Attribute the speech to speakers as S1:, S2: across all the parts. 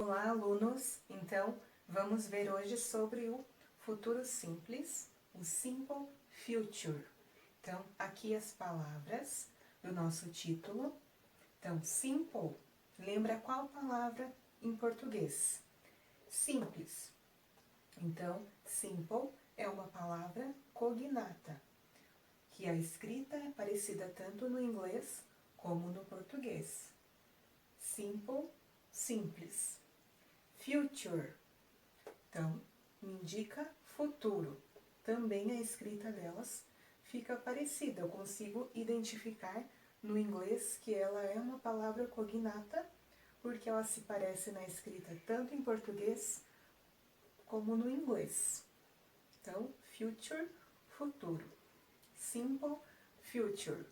S1: Olá, alunos! Então, vamos ver hoje sobre o futuro simples, o Simple Future. Então, aqui as palavras do nosso título. Então, simple, lembra qual palavra em português? Simples. Então, simple é uma palavra cognata, que a escrita é parecida tanto no inglês como no português. Simple, simples. Future, então, indica futuro. Também a escrita delas fica parecida. Eu consigo identificar no inglês que ela é uma palavra cognata, porque ela se parece na escrita tanto em português como no inglês. Então, future, futuro. Simple, future.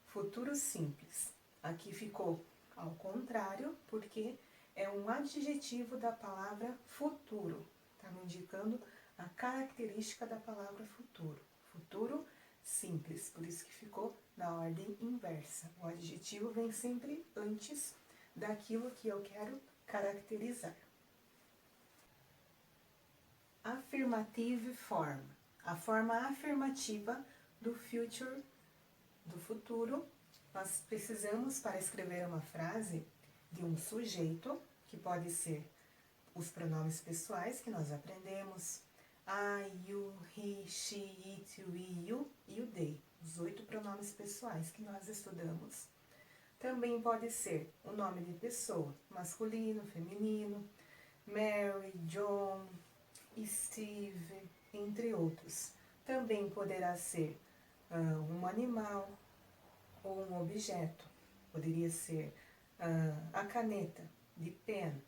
S1: Futuro simples. Aqui ficou ao contrário, porque é um adjetivo da palavra futuro. Está me indicando a característica da palavra futuro. Futuro simples, por isso que ficou na ordem inversa. O adjetivo vem sempre antes daquilo que eu quero caracterizar. Affirmative form. A forma afirmativa do future, do futuro. Nós precisamos, para escrever uma frase, de um sujeito, que pode ser os pronomes pessoais que nós aprendemos, I, you, he, she, it, we, you e o they, os 8 pronomes pessoais que nós estudamos. Também pode ser o nome de pessoa, masculino, feminino, Mary, John, Steve, entre outros. Também poderá ser um animal ou um objeto. Poderia ser a caneta, de pen,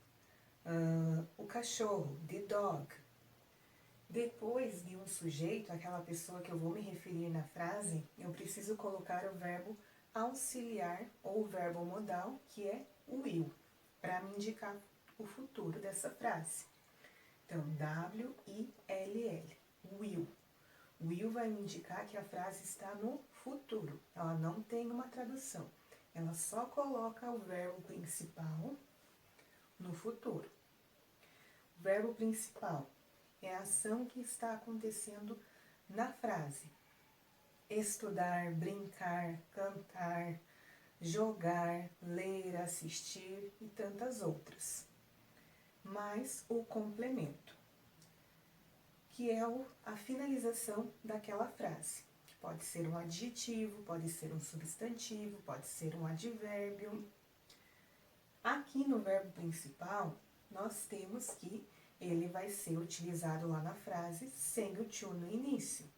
S1: o cachorro, de dog. Depois de um sujeito, aquela pessoa que eu vou me referir na frase, eu preciso colocar o verbo auxiliar ou o verbo modal, que é will, para me indicar o futuro dessa frase. Então, W-I-L-L, will. Will vai me indicar que a frase está no futuro, ela não tem uma tradução. Ela só coloca o verbo principal no futuro. O verbo principal é a ação que está acontecendo na frase. Estudar, brincar, cantar, jogar, ler, assistir e tantas outras. Mais o complemento, que é a finalização daquela frase. Pode ser um adjetivo, pode ser um substantivo, pode ser um advérbio. Aqui no verbo principal, nós temos que ele vai ser utilizado lá na frase sem o to no início.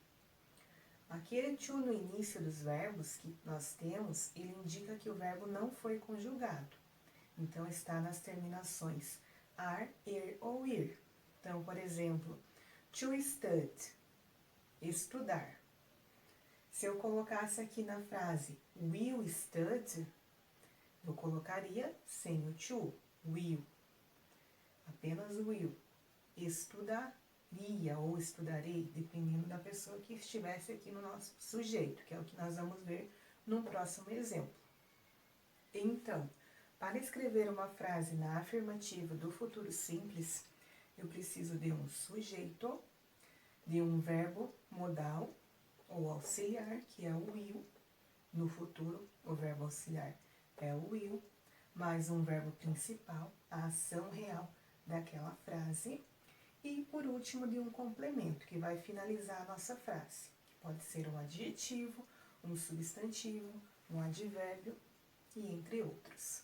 S1: Aquele to no início dos verbos que nós temos, ele indica que o verbo não foi conjugado. Então, está nas terminações ar, er ou ir. Então, por exemplo, to study, estudar. Se eu colocasse aqui na frase will study, eu colocaria sem o to, will. Apenas will. Estudaria ou estudarei, dependendo da pessoa que estivesse aqui no nosso sujeito, que é o que nós vamos ver no próximo exemplo. Então, para escrever uma frase na afirmativa do futuro simples, eu preciso de um sujeito, de um verbo modal ou auxiliar, que é o will. No futuro, o verbo auxiliar é o will, mais um verbo principal, a ação real daquela frase. E, por último, de um complemento, que vai finalizar a nossa frase. Pode ser um adjetivo, um substantivo, um advérbio e entre outros.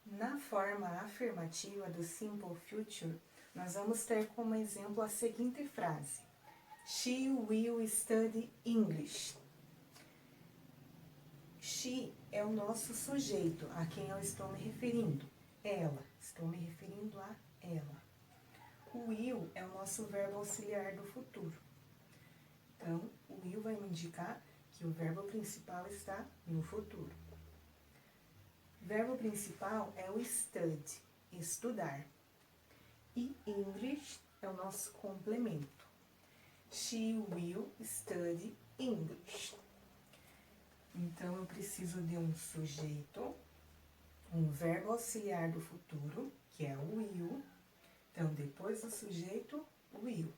S1: Na forma afirmativa do Simple Future, nós vamos ter como exemplo a seguinte frase: She will study English. She é o nosso sujeito, a quem eu estou me referindo. Ela, estou me referindo a ela. O will é o nosso verbo auxiliar do futuro. Então, o will vai me indicar que o verbo principal está no futuro. O verbo principal é o study, estudar. E English é o nosso complemento. She will study English. Então, eu preciso de um sujeito, um verbo auxiliar do futuro, que é o will. Então, depois do sujeito, will.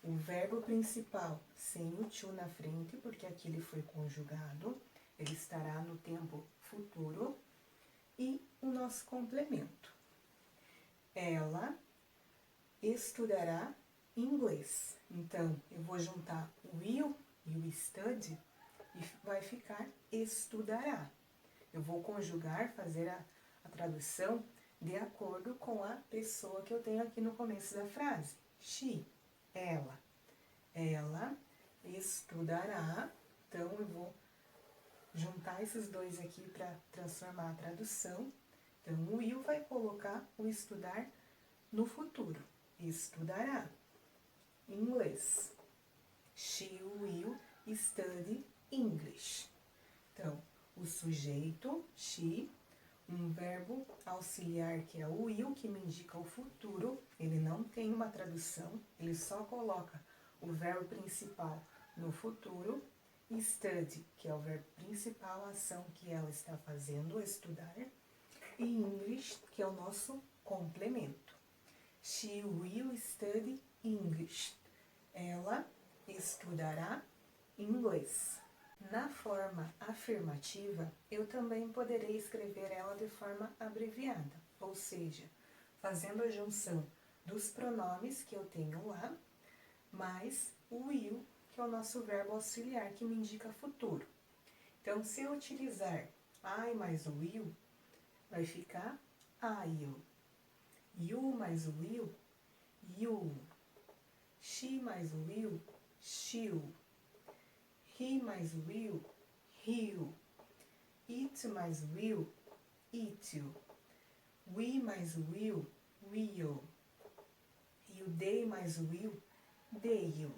S1: O verbo principal sem o to na frente, porque aqui ele foi conjugado, ele estará no tempo futuro. E o nosso complemento. Ela estudará inglês. Então, eu vou juntar o will e o study e vai ficar estudará. Eu vou conjugar, fazer a tradução de acordo com a pessoa que eu tenho aqui no começo da frase. She, ela. Ela estudará. Então, eu vou juntar esses dois aqui para transformar a tradução. Então, o will vai colocar o estudar no futuro. Estudará inglês. She will study English. Então, o sujeito, she, um verbo auxiliar que é o will, que me indica o futuro. Ele não tem uma tradução, ele só coloca o verbo principal no futuro. Study, que é o verbo principal, a ação que ela está fazendo, estudar. E English, que é o nosso complemento. She will study English. Ela estudará inglês. Na forma afirmativa, eu também poderei escrever ela de forma abreviada, ou seja, fazendo a junção dos pronomes que eu tenho lá, mais o will, que é o nosso verbo auxiliar, que me indica futuro. Então, se eu utilizar I mais o will, vai ficar I'll. You mais o will, you'll. She mais o will, she'll. He mais o will, he'll. It mais o will, it'll. We mais o will, we'll. E o they mais o will, they'll.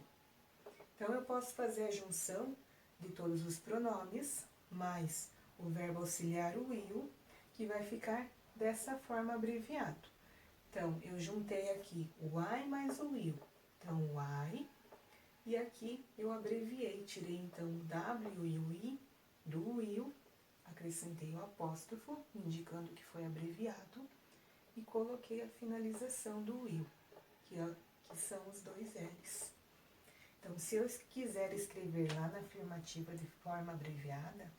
S1: Então, eu posso fazer a junção de todos os pronomes, mais o verbo auxiliar, o will, que vai ficar dessa forma abreviado. Então, eu juntei aqui o I mais o will. Então, o I, e aqui eu abreviei, tirei então o W e o I do will, acrescentei o apóstrofo, indicando que foi abreviado, e coloquei a finalização do will, que são os dois L's. Então, se eu quiser escrever lá na afirmativa de forma abreviada,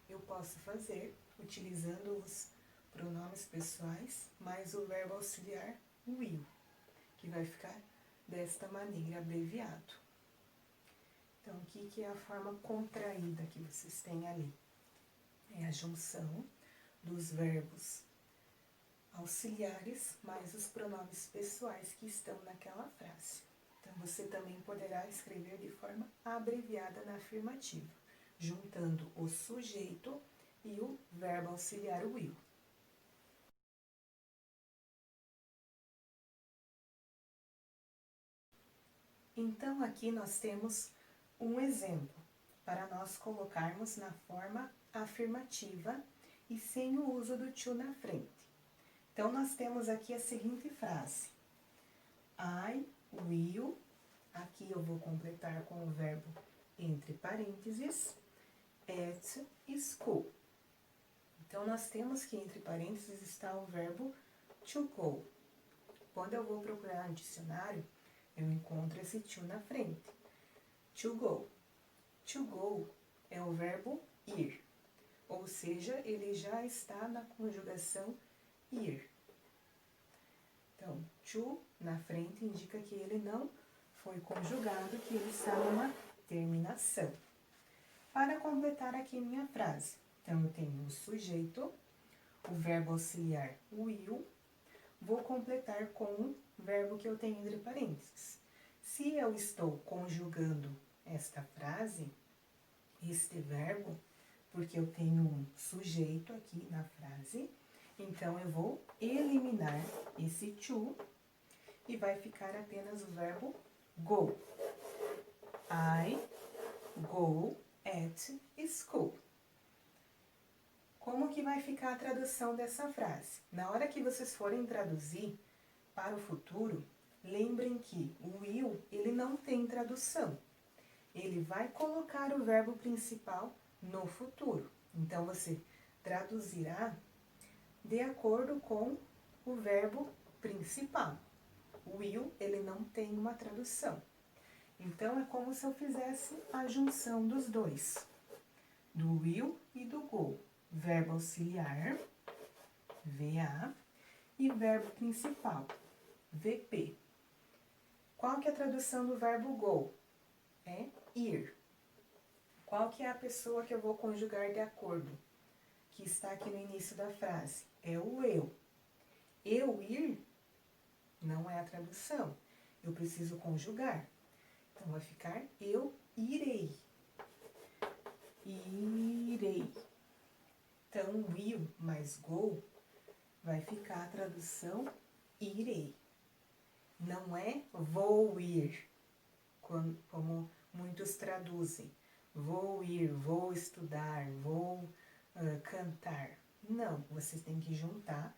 S1: eu posso fazer utilizando os pronomes pessoais mais o verbo auxiliar will, que vai ficar desta maneira abreviado. Então, o que é a forma contraída que vocês têm ali? É a junção dos verbos auxiliares mais os pronomes pessoais que estão naquela frase. Então, você também poderá escrever de forma abreviada na afirmativa, juntando o sujeito e o verbo auxiliar will. Então, aqui nós temos um exemplo para nós colocarmos na forma afirmativa e sem o uso do to na frente. Então, nós temos aqui a seguinte frase. I will, aqui eu vou completar com o verbo entre parênteses, at school. Então, nós temos que entre parênteses está o verbo to go. Quando eu vou procurar no dicionário, eu encontro esse to na frente. To go. To go é o verbo ir, ou seja, ele já está na conjugação ir. Então, to na frente indica que ele não foi conjugado, que ele está numa terminação. Para completar aqui minha frase, então eu tenho o sujeito, o verbo auxiliar will, vou completar com o verbo que eu tenho entre parênteses. Se eu estou conjugando esta frase, este verbo, porque eu tenho um sujeito aqui na frase, então eu vou eliminar esse to e vai ficar apenas o verbo go. I go at school. Como que vai ficar a tradução dessa frase? Na hora que vocês forem traduzir para o futuro, lembrem que o will, ele não tem tradução. Ele vai colocar o verbo principal no futuro. Então, você traduzirá de acordo com o verbo principal. O will, ele não tem uma tradução. Então, é como se eu fizesse a junção dos dois, do will e do go. Verbo auxiliar, VA, e verbo principal, VP. Qual que é a tradução do verbo go? É ir. Qual que é a pessoa que eu vou conjugar de acordo? Que está aqui no início da frase. É o eu. Eu ir não é a tradução. Eu preciso conjugar. Então, vai ficar eu irei. Irei. Então, will mais go vai ficar a tradução irei. Não é vou ir, como muitos traduzem. Vou ir, vou estudar, vou cantar. Não, vocês têm que juntar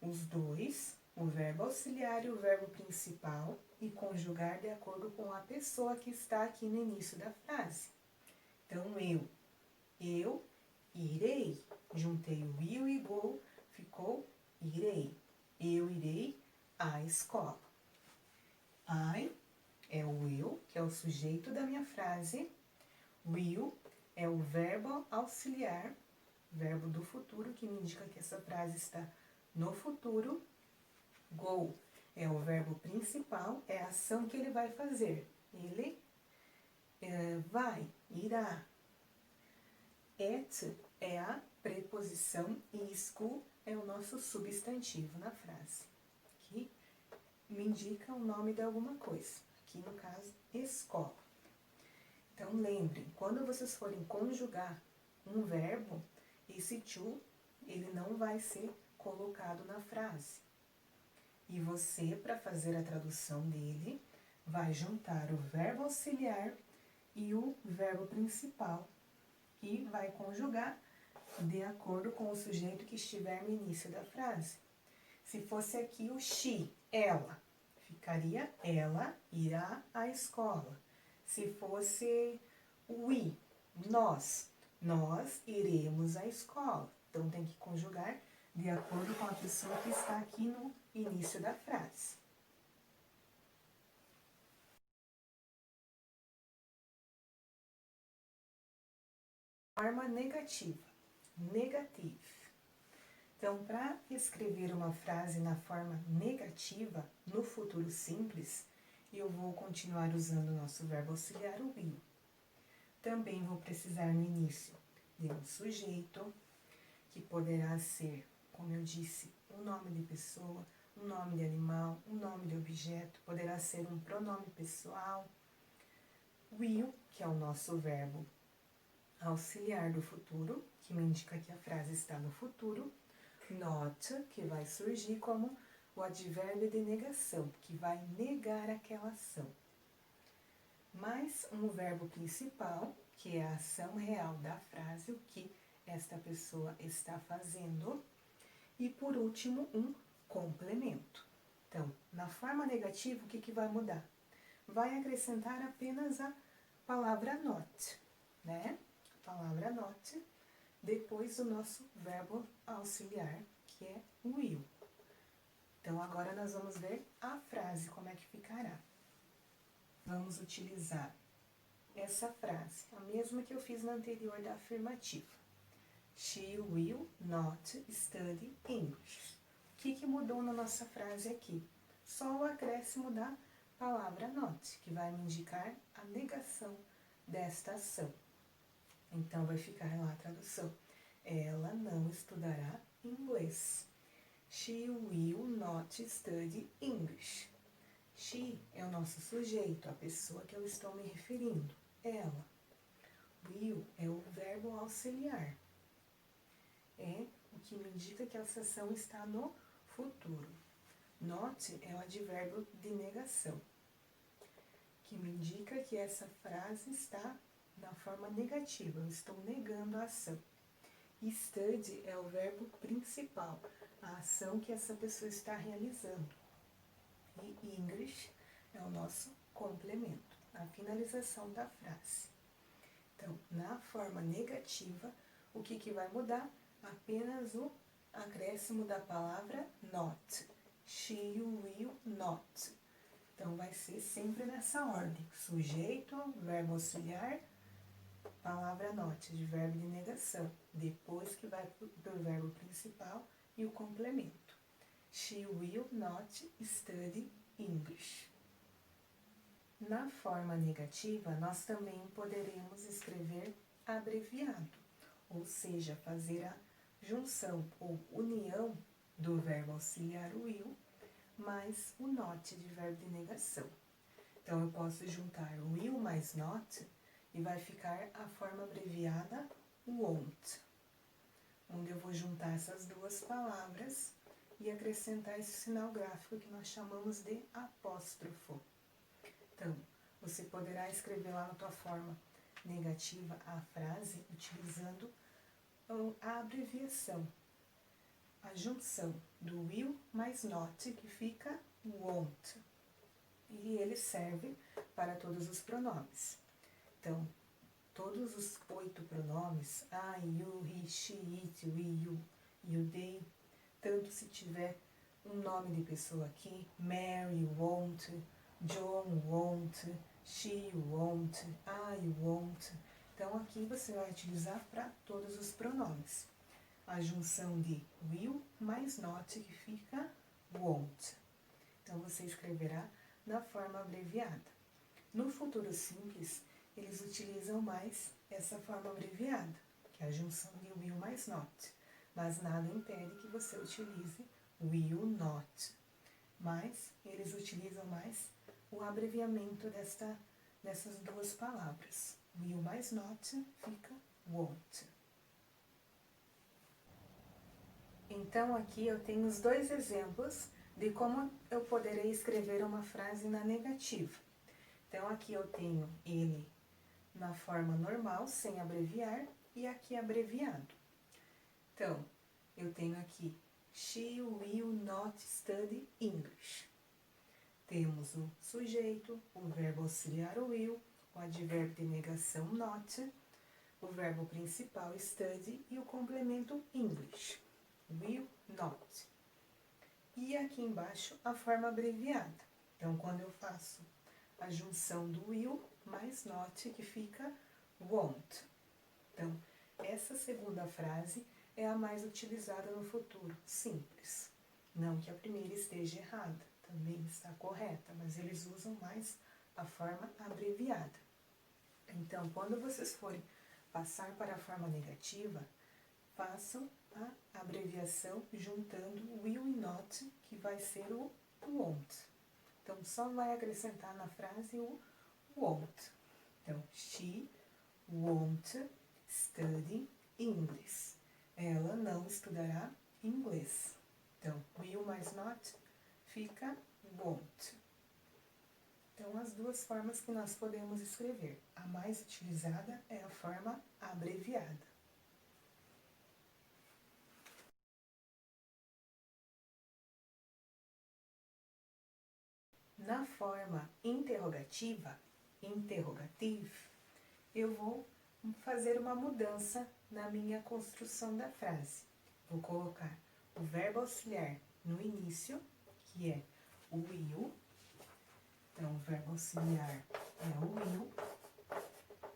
S1: os dois, o verbo auxiliar e o verbo principal, e conjugar de acordo com a pessoa que está aqui no início da frase. Então, eu irei. Juntei o will e go, ficou irei. Eu irei à escola. I é o eu, que é o sujeito da minha frase. Will é o verbo auxiliar, verbo do futuro, que me indica que essa frase está no futuro. Go é o verbo principal, é a ação que ele vai fazer. Ele vai, irá. At é a preposição e school é o nosso substantivo na frase, que me indica o nome de alguma coisa. Aqui, no caso, escola. Então, lembrem, quando vocês forem conjugar um verbo, esse to, ele não vai ser colocado na frase. E você, para fazer a tradução dele, vai juntar o verbo auxiliar e o verbo principal, e vai conjugar de acordo com o sujeito que estiver no início da frase. Se fosse aqui o she, ela, ficaria ela irá à escola. Se fosse o we, nós iremos à escola. Então, tem que conjugar de acordo com a pessoa que está aqui no início da frase. Forma negativa, negative. Então, para escrever uma frase na forma negativa, no futuro simples, eu vou continuar usando o nosso verbo auxiliar, o will. Também vou precisar no início de um sujeito, que poderá ser, como eu disse, um nome de pessoa, um nome de animal, um nome de objeto, poderá ser um pronome pessoal. Will, que é o nosso verbo auxiliar do futuro, que me indica que a frase está no futuro. Not, que vai surgir como o advérbio de negação, que vai negar aquela ação. Mais um verbo principal, que é a ação real da frase, o que esta pessoa está fazendo. E, por último, um complemento. Então, na forma negativa, o que vai mudar? Vai acrescentar apenas a palavra not, né? A palavra not, depois do nosso verbo auxiliar, que é will. Então, agora nós vamos ver a frase, como é que ficará. Vamos utilizar essa frase, a mesma que eu fiz na anterior da afirmativa. She will not study English. O que mudou na nossa frase aqui? Só o acréscimo da palavra not, que vai me indicar a negação desta ação. Então, vai ficar lá a tradução. Ela não estudará inglês. She will not study English. She é o nosso sujeito, a pessoa que eu estou me referindo. Ela. Will é o verbo auxiliar. É o que me indica que essa ação está no futuro. Not é o advérbio de negação, que me indica que essa frase está na forma negativa, eu estou negando a ação. Study é o verbo principal, a ação que essa pessoa está realizando. E English é o nosso complemento, a finalização da frase. Então, na forma negativa, o que vai mudar? Apenas acréscimo da palavra not. She will not. Então, vai ser sempre nessa ordem. Sujeito, verbo auxiliar, palavra not, de verbo de negação. Depois que vai do verbo principal e o complemento. She will not study English. Na forma negativa, nós também poderemos escrever abreviado, ou seja, fazer a junção ou união do verbo auxiliar will mais o not de verbo de negação. Então, eu posso juntar will mais not e vai ficar a forma abreviada won't, onde eu vou juntar essas duas palavras e acrescentar esse sinal gráfico que nós chamamos de apóstrofo. Então, você poderá escrever lá na tua forma negativa a frase utilizando a abreviação, a junção do will mais not, que fica won't. E ele serve para todos os pronomes. Então, todos os 8 pronomes, I, you, he, she, it, we, you, they, tanto se tiver um nome de pessoa aqui, Mary won't, John won't, she won't, I won't. Então, aqui você vai utilizar para todos os pronomes. A junção de will mais not, que fica won't. Então, você escreverá na forma abreviada. No futuro simples, eles utilizam mais essa forma abreviada, que é a junção de will mais not. Mas nada impede que você utilize will not. Mas eles utilizam mais o abreviamento dessas duas palavras. Will mais not fica won't. Então, aqui eu tenho os 2 exemplos de como eu poderei escrever uma frase na negativa. Então, aqui eu tenho ele na forma normal, sem abreviar, e aqui abreviado. Então, eu tenho aqui, she will not study English. Temos o sujeito, o verbo auxiliar will, o advérbio de negação not, o verbo principal study e o complemento English, will not. E aqui embaixo a forma abreviada. Então, quando eu faço a junção do will mais not, que fica won't. Então, essa segunda frase é a mais utilizada no futuro simples. Não que a primeira esteja errada, também está correta, mas eles usam mais a forma abreviada. Então, quando vocês forem passar para a forma negativa, façam a abreviação juntando will e not, que vai ser o won't. Então, só vai acrescentar na frase o won't. Então, she won't study English. Ela não estudará inglês. Então, will mais not fica won't. Então, as duas formas que nós podemos escrever. A mais utilizada é a forma abreviada. Na forma interrogativa, interrogative, eu vou fazer uma mudança na minha construção da frase. Vou colocar o verbo auxiliar no início, que é o will. Então, o verbo auxiliar é o will.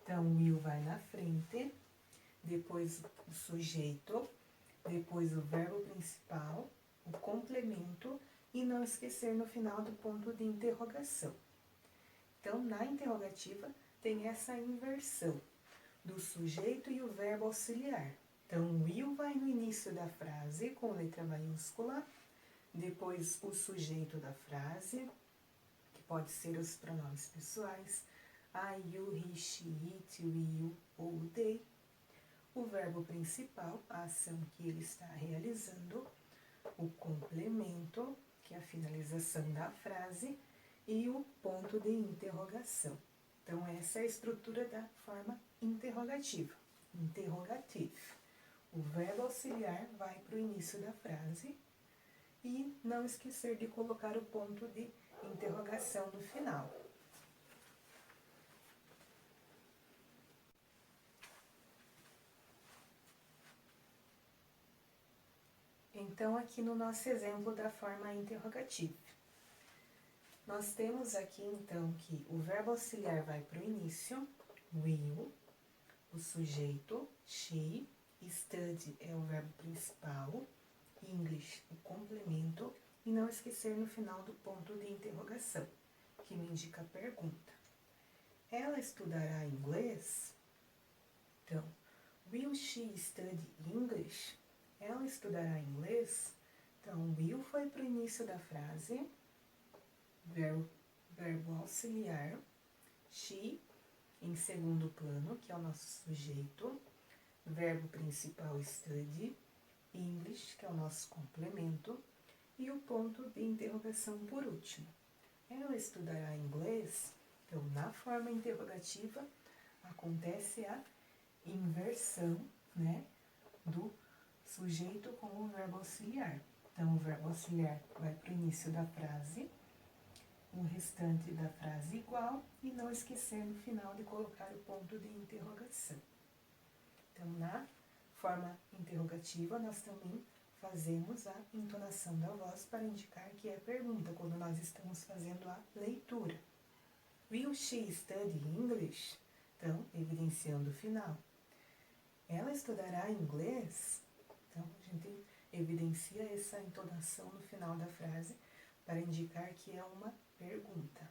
S1: Então, o will vai na frente, depois o sujeito, depois o verbo principal, o complemento e não esquecer no final do ponto de interrogação. Então, na interrogativa, tem essa inversão do sujeito e o verbo auxiliar. Então, o will vai no início da frase com letra maiúscula, depois o sujeito da frase, que pode ser os pronomes pessoais, I, you, he, she, it, we, you ou they. O verbo principal, a ação que ele está realizando, o complemento, que é a finalização da frase, e o ponto de interrogação. Então, essa é a estrutura da forma interrogativa, interrogative. O verbo auxiliar vai para o início da frase e não esquecer de colocar o ponto de interrogação no final. Então, aqui no nosso exemplo da forma interrogativa, nós temos aqui, então, que o verbo auxiliar vai para o início, will, o sujeito, she, study é o verbo principal, English, o complemento, e não esquecer no final do ponto de interrogação, que me indica a pergunta. Ela estudará inglês? Então, will she study English? Ela estudará inglês? Então, will foi para o início da frase, verbo auxiliar, she em segundo plano, que é o nosso sujeito, verbo principal study, English, que é o nosso complemento, e o ponto de interrogação por último. Ela estudará inglês? Então, na forma interrogativa, acontece a inversão, né, do sujeito com o verbo auxiliar. Então, o verbo auxiliar vai para o início da frase, o restante da frase igual, e não esquecer no final de colocar o ponto de interrogação. Então, na forma interrogativa, nós também fazemos a entonação da voz para indicar que é pergunta, quando nós estamos fazendo a leitura. Will she study English? Então, evidenciando o final. Ela estudará inglês? Então, a gente evidencia essa entonação no final da frase para indicar que é uma pergunta.